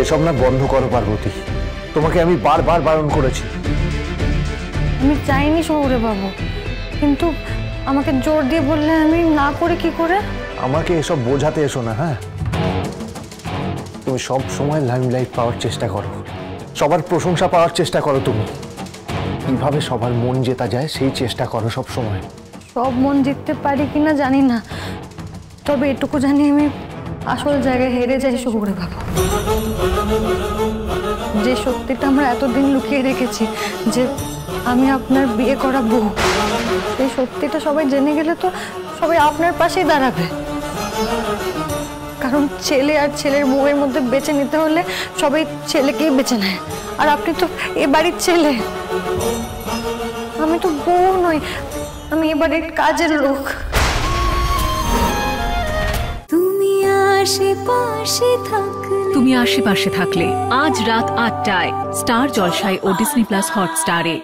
এসব না বন্ধ করো পার্বতী, তোমাকে আমি বারবার বারণ করেছি। আমি চাইনি শহুরে বাবু, কিন্তু আমাকে জোর দিয়ে বললে আমি না করে কি করে? আমাকে এসব বোঝাতে এসো না। হ্যাঁ, তুমি সব সময় লাইমলাইট পাওয়ার চেষ্টা করো, সবার প্রশংসা পাওয়ার চেষ্টা করো। তুমি কিভাবে সবার মন জেতা যায় সেই চেষ্টা করো সব সময়। সব মন জিততে পারি কিনা জানি না, তবে এটুকু জানি আমি আসল জায়গায় হেরে যাই শহুরে বাবু। যে সত্যিটা আমরা এতদিন লুকিয়ে রেখেছি, যে আমি আপনার বিয়ে করা বউ, এই সত্যিটা সবাই জেনে গেলে তো সবাই আপনার পাশেই দাঁড়াবে। কারণ ছেলে আর ছেলের বউয়ের মধ্যে বেছে নিতে হলে সবাই ছেলেকেই বেছে নেয়, আর আপনি তো এ বাড়ির ছেলে। আমি তো বউ নই, আমি এ বাড়ির কাজের লোক। তুমি আশেপাশে থাকলে আজ রাত ৮টায় স্টার জলসায় ও ডিজনি প্লাস হটস্টারে।